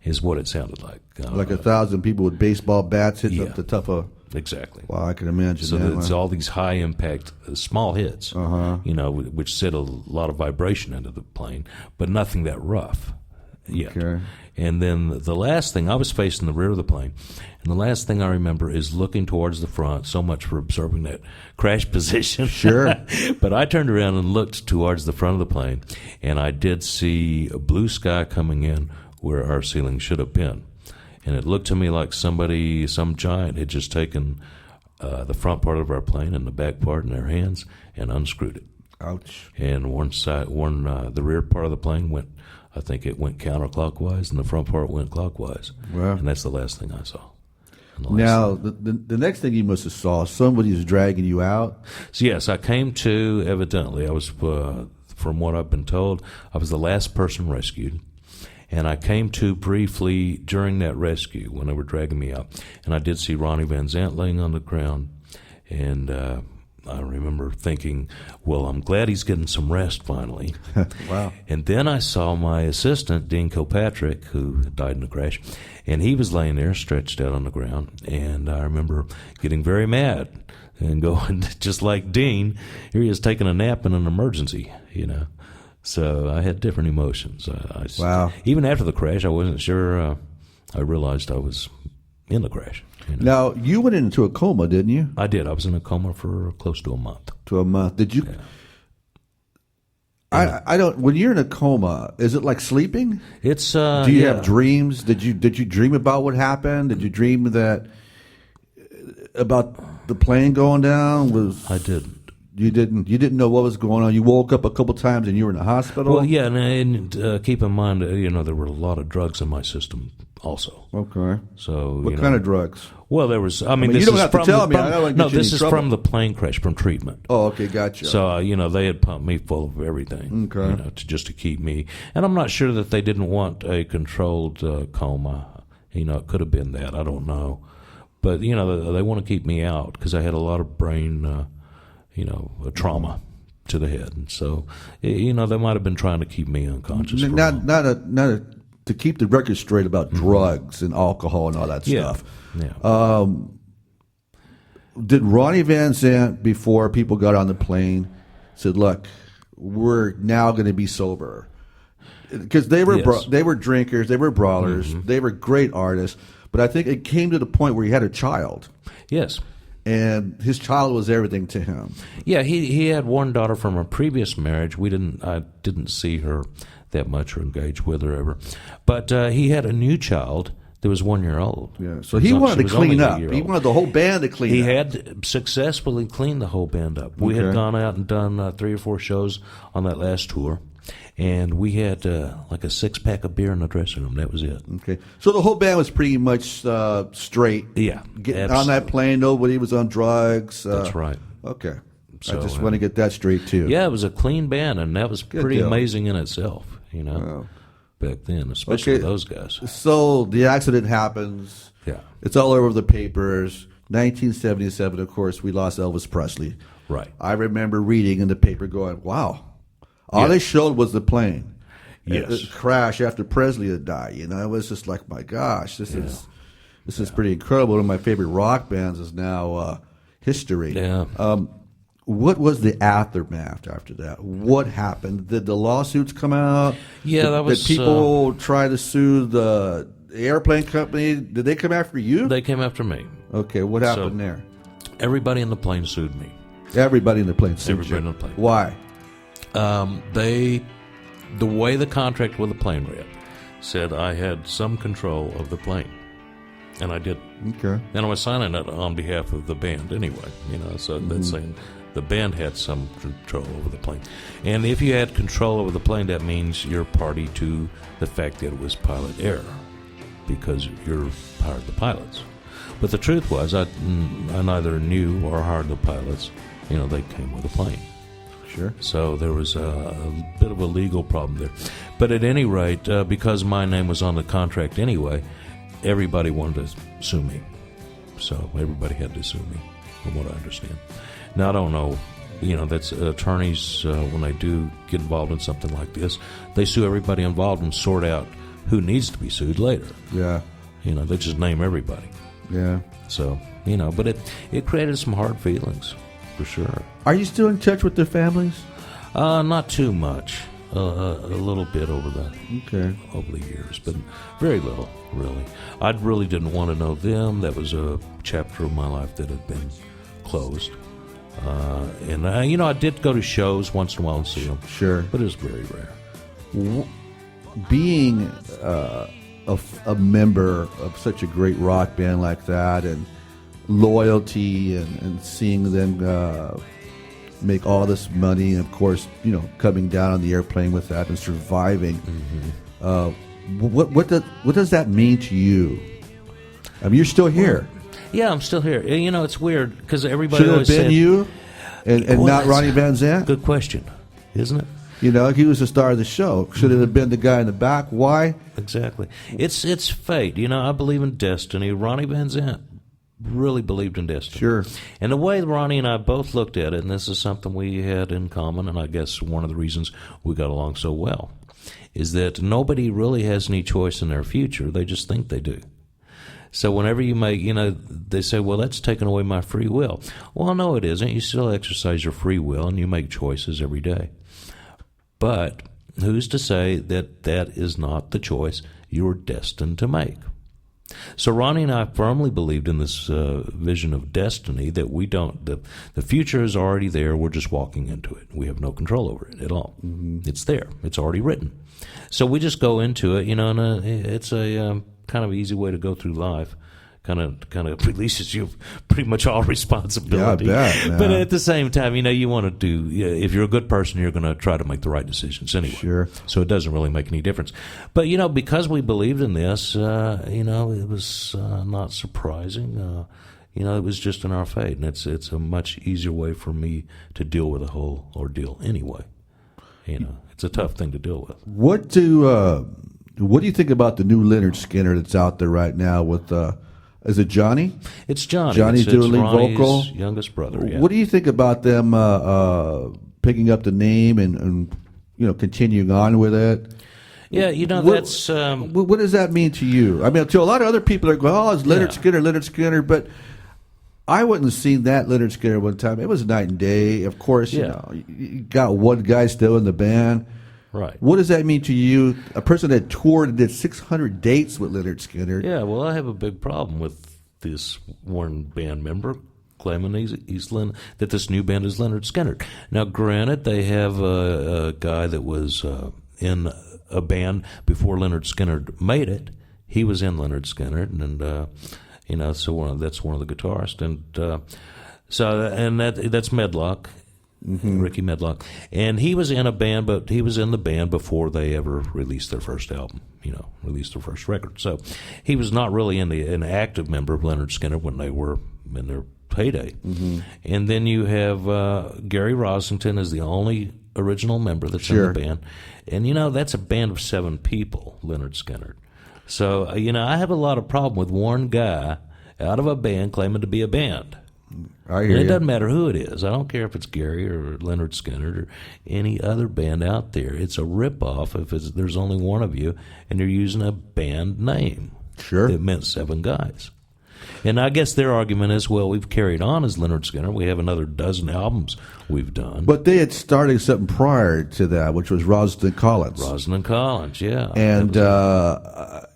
S2: Is what it sounded like.
S1: Like 1,000 people with baseball bats hitting up the top of.
S2: Exactly.
S1: Wow, I can imagine
S2: so
S1: that.
S2: it's all these high impact, small hits, which set a lot of vibration into the plane, but nothing that rough yet.
S1: Okay.
S2: And then the last thing, I was facing the rear of the plane, and the last thing I remember is looking towards the front, so much for observing that crash position.
S1: Sure.
S2: But I turned around and looked towards the front of the plane, and I did see a blue sky coming in where our ceiling should have been. And it looked to me like some giant had just taken the front part of our plane and the back part in their hands and unscrewed it.
S1: Ouch.
S2: And the rear part of the plane went counterclockwise, and the front part went clockwise.
S1: Wow.
S2: And that's the last thing I saw.
S1: Now, the next thing you must have saw, somebody's dragging you out.
S2: So yes, I came to, evidently, I was, from what I've been told, I was the last person rescued. And I came to briefly during that rescue when they were dragging me out. And I did see Ronnie Van Zant laying on the ground. And I remember thinking, well, I'm glad he's getting some rest finally.
S1: Wow.
S2: And then I saw my assistant, Dean Kilpatrick, who died in the crash. And he was laying there stretched out on the ground. And I remember getting very mad and going, just like Dean, here he is taking a nap in an emergency, So I had different emotions.
S1: Wow.
S2: Even after the crash, I wasn't sure. I realized I was in the crash.
S1: Now, you went into a coma, didn't you?
S2: I did. I was in a coma for close to a month.
S1: Did you? Yeah. I don't. When you're in a coma, is it like sleeping?
S2: It's.
S1: Do you have dreams? Did you dream about what happened? Did you dream about the plane going down?
S2: I did.
S1: You didn't know what was going on. You woke up a couple times and you were in the hospital.
S2: Well, yeah, and keep in mind, there were a lot of drugs in my system also.
S1: Okay.
S2: So
S1: what kind of drugs?
S2: Well, there was. I mean,
S1: you don't have to tell me. I don't want to get you in
S2: this is
S1: trouble.
S2: from the plane crash, from treatment.
S1: Oh, okay, gotcha.
S2: So they had pumped me full of everything.
S1: Okay.
S2: To keep me, and I'm not sure that they didn't want a controlled coma. It could have been that. I don't know, but they want to keep me out because I had a lot of brain. A trauma to the head. And so, they might have been trying to keep me unconscious.
S1: To keep the record straight about drugs and alcohol and all that stuff.
S2: Yeah.
S1: Did Ronnie Van Zant, before people got on the plane, said, look, we're now going to be sober? Because they were they were drinkers, they were brawlers, they were great artists, but I think it came to the point where he had a child.
S2: Yes.
S1: and his child was everything to him.
S2: Yeah, he had one daughter from a previous marriage. I didn't see her that much or engage with her ever, but he had a new child that was 1 year old.
S1: Yeah, so he wanted to clean up. He wanted the whole band to clean up.
S2: He had successfully cleaned the whole band up. We had gone out and done 3 or 4 shows on that last tour, and we had like a 6-pack of beer in the dressing room. That was it.
S1: Okay, so the whole band was pretty much straight.
S2: Yeah,
S1: getting on that plane. Nobody was on drugs.
S2: That's right.
S1: Okay,
S2: So,
S1: I just want to get that straight too.
S2: Yeah, it was a clean band, and that was pretty
S1: deal.
S2: amazing in itself.
S1: Wow.
S2: Back then, especially those guys.
S1: So the accident happens.
S2: Yeah.
S1: It's all over the papers. 1977, of course, we lost Elvis Presley.
S2: Right.
S1: I remember reading in the paper going, wow. All they showed was the plane.
S2: Yes.
S1: It crashed after Presley had died. It was just like, my gosh, this is pretty incredible. One of my favorite rock bands is now history.
S2: Yeah.
S1: What was the aftermath after that? What happened? Did the lawsuits come out?
S2: Yeah, that was...
S1: Did people try to sue the airplane company? Did they come after you?
S2: They came after me.
S1: Okay, what happened there?
S2: Everybody in the plane sued me.
S1: Everybody in the plane sued
S2: Everybody
S1: you.
S2: in the plane.
S1: Why?
S2: The way the contract with the plane read said I had some control of the plane. And I did.
S1: Okay.
S2: And I was signing it on behalf of the band anyway, so that's saying the band had some control over the plane. And if you had control over the plane, that means you're party to the fact that it was pilot error because you're hired the pilots. But the truth was I neither knew or hired the pilots. They came with a plane.
S1: Sure.
S2: So there was a bit of a legal problem there. But at any rate, because my name was on the contract anyway, everybody wanted to sue me. So everybody had to sue me, from what I understand. Now, I don't know, that's attorneys, when they do get involved in something like this, they sue everybody involved and sort out who needs to be sued later.
S1: Yeah.
S2: They just name everybody.
S1: Yeah.
S2: So, but it created some hard feelings, for sure.
S1: Are you still in touch with their families?
S2: Not too much. A little bit over the years, but very little, really. I really didn't want to know them. That was a chapter of my life that had been closed. And I did go to shows once in a while and see them.
S1: Sure.
S2: But it was very rare.
S1: Being a member of such a great rock band like that, and loyalty, and seeing them make all this money, and of course, coming down on the airplane with that and surviving. What does that mean to you? I mean, you're still here.
S2: Yeah, I'm still here. It's weird because everybody
S1: Should it
S2: always
S1: have been
S2: said,
S1: you and not Ronnie Van Zant?
S2: Good question, isn't it?
S1: He was the star of the show. Should it have been the guy in the back? Why?
S2: Exactly. It's fate. I believe in destiny. Ronnie Van Zant really believed in destiny.
S1: Sure.
S2: And the way Ronnie and I both looked at it, and this is something we had in common, and I guess one of the reasons we got along so well, is that nobody really has any choice in their future. They just think they do. So whenever you make, they say, well, that's taking away my free will. Well, no, it isn't. You still exercise your free will, and you make choices every day. But who's to say that that is not the choice you're destined to make? So Ronnie and I firmly believed in this vision of destiny, that we don't, the future is already there, we're just walking into it. We have no control over it at all. It's there. It's already written. So we just go into it, and it's a kind of easy way to go through life. Kind of releases you pretty much all responsibility.
S1: Yeah, I bet, man.
S2: But at the same time, you want to do, if you're a good person, you're going to try to make the right decisions anyway.
S1: Sure.
S2: So it doesn't really make any difference. But, because we believed in this, it was not surprising. It was just in our fate. And it's a much easier way for me to deal with the whole ordeal anyway. It's a tough thing to deal with.
S1: What do you think about the new Lynyrd Skynyrd that's out there right now with... is it Johnny?
S2: It's Johnny.
S1: Johnny's doing lead
S2: Ronnie's
S1: vocal.
S2: Youngest brother. Yeah.
S1: What do you think about them picking up the name and continuing on with it?
S2: Yeah, that's.
S1: What does that mean to you? I mean, to a lot of other people, are going, "Oh, it's Lynyrd Skynyrd," but I wouldn't have seen that Lynyrd Skynyrd one time. It was night and day. Of course, you got one guy still in the band.
S2: Right.
S1: What does that mean to you, a person that toured and did 600 dates with Lynyrd Skynyrd?
S2: Yeah, well, I have a big problem with this one band member claiming that this new band is Lynyrd Skynyrd. Now, granted, they have a guy that was in a band before Lynyrd Skynyrd made it. He was in Lynyrd Skynyrd, and so that's one of the guitarists, and that's Medlock. Mm-hmm. Ricky Medlock, and he was in a band, but he was in the band before they ever released their first album, released their first record. So he was not really an active member of Lynyrd Skynyrd when they were in their heyday. Mm-hmm. And then you have Gary Rossington is the only original member that's in the band, and that's a band of 7 people, Lynyrd Skynyrd. So I have a lot of problem with one guy out of a band claiming to be a band.
S1: I hear
S2: it doesn't matter who it is. I don't care if it's Gary or Lynyrd Skynyrd or any other band out there. It's a ripoff if there's only one of you and you're using a band name.
S1: Sure.
S2: That meant 7 guys. And I guess their argument is, well, we've carried on as Lynyrd Skynyrd. We have another 12 albums we've done.
S1: But they had started something prior to that, which was Rosalind Collins.
S2: Rosalind Collins, yeah.
S1: And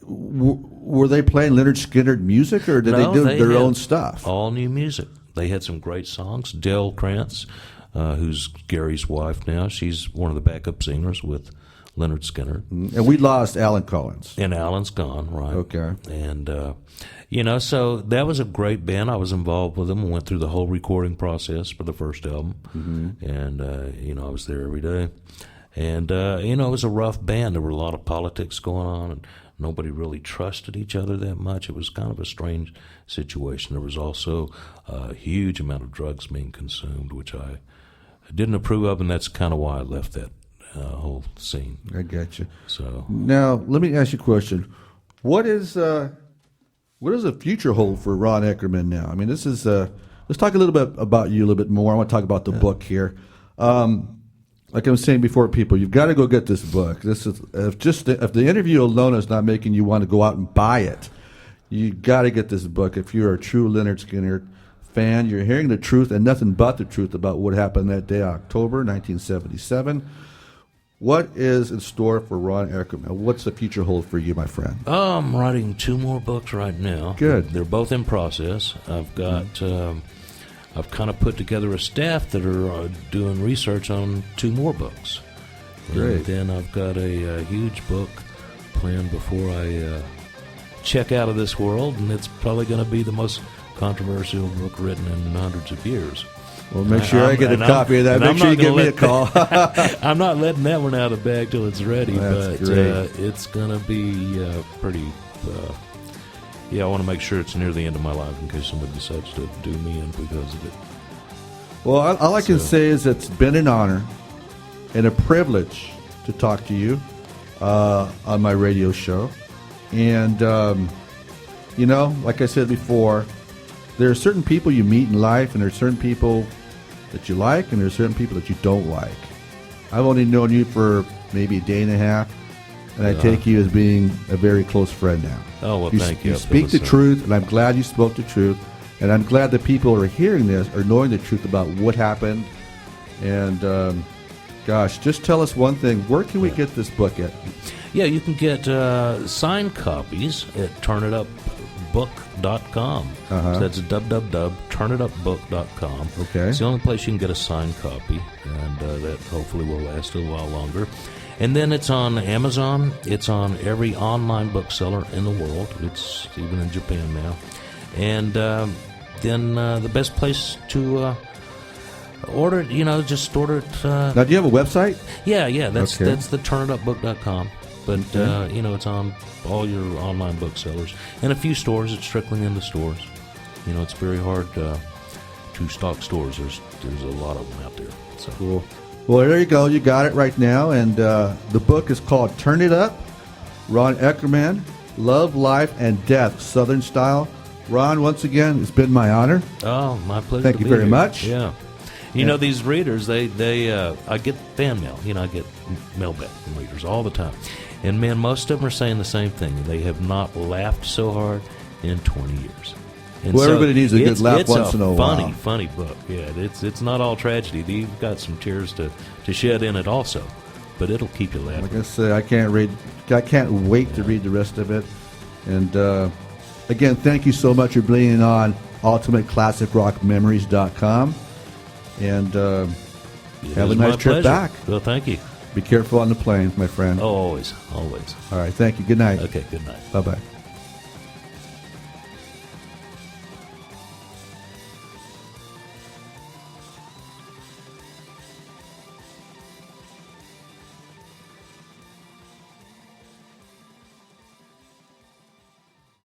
S1: were they playing Lynyrd Skynyrd music, or did they do their own stuff?
S2: All new music. They had some great songs. Del Krantz, who's Gary's wife now, she's one of the backup singers with Lynyrd Skynyrd.
S1: And we lost Alan Collins.
S2: And Alan's gone, right.
S1: Okay.
S2: And, so that was a great band. I was involved with them and went through the whole recording process for the first album. Mm-hmm. And, I was there every day. And, it was a rough band. There were a lot of politics going on, and nobody really trusted each other that much. It was kind of a strange situation. There was also a huge amount of drugs being consumed, which I didn't approve of, and that's kind of why I left that whole scene.
S1: I got you.
S2: So
S1: now, let me ask you a question. What does the future hold for Ron Eckerman now? I mean, this is let's talk a little bit about you a little bit more. I want to talk about the book here. Like I was saying before, people, you've got to go get this book. This is if the interview alone is not making you want to go out and buy it, you got to get this book. If you're a true Lynyrd Skynyrd fan, you're hearing the truth and nothing but the truth about what happened that day, October 1977. What is in store for Ron Eckerman? What's the future hold for you, my friend?
S2: I'm writing 2 more books right now.
S1: Good.
S2: They're both in process. I've got. I've kind of put together a staff that are doing research on 2 more books.
S1: Great.
S2: And then I've got a huge book planned before I check out of this world, and it's probably going to be the most controversial book written in hundreds of years.
S1: Well, make sure I get a copy of that. Make sure you give me a call.
S2: I'm not letting that one out of the bag till it's ready,
S1: That's
S2: but
S1: great.
S2: it's going to be pretty... I want to make sure it's near the end of my life in case somebody decides to do me in because of it.
S1: Well, all I can say is it's been an honor and a privilege to talk to you on my radio show. And, like I said before, there are certain people you meet in life, and there are certain people that you like, and there are certain people that you don't like. I've only known you for maybe a day and a half, and I take you as being a very close friend now.
S2: Oh, well, thank you.
S1: You speak the truth, and I'm glad you spoke the truth. And I'm glad that people who are hearing this are knowing the truth about what happened. And, just tell us one thing. Where can we get this book at?
S2: Yeah, you can get signed copies at turnitupbook.com. So that's www.turnitupbook.com.
S1: Okay.
S2: It's the only place you can get a signed copy, and that hopefully will last a while longer. And then it's on Amazon. It's on every online bookseller in the world. It's even in Japan now. And then the best place to order it, just order it.
S1: Now, do you have a website?
S2: Yeah. That's the turnitupbook.com. But, it's on all your online booksellers. And a few stores. It's trickling into stores. It's very hard to stock stores. There's a lot of them out there. So.
S1: Cool. Well, there you go. You got it right now. And the book is called Turn It Up, Ron Eckerman, Love, Life, and Death, Southern Style. Ron, once again, it's been my honor.
S2: Oh, my pleasure.
S1: Thank you very much.
S2: Yeah. These readers, I get fan mail. I get mail back from readers all the time. And, man, most of them are saying the same thing. They have not laughed so hard in 20 years. And
S1: well, everybody needs a good laugh once in a while.
S2: It's a funny book. Yeah, it's not all tragedy. You've got some tears to shed in it also, but it'll keep you laughing.
S1: Like I said, I can't wait to read the rest of it. And again, thank you so much for being on ultimateclassicrockmemories.com. And have a nice trip back.
S2: Well, thank you.
S1: Be careful on the plane, my friend.
S2: Oh, always, always.
S1: All right. Thank you. Good night.
S2: Okay, good night.
S1: Bye-bye.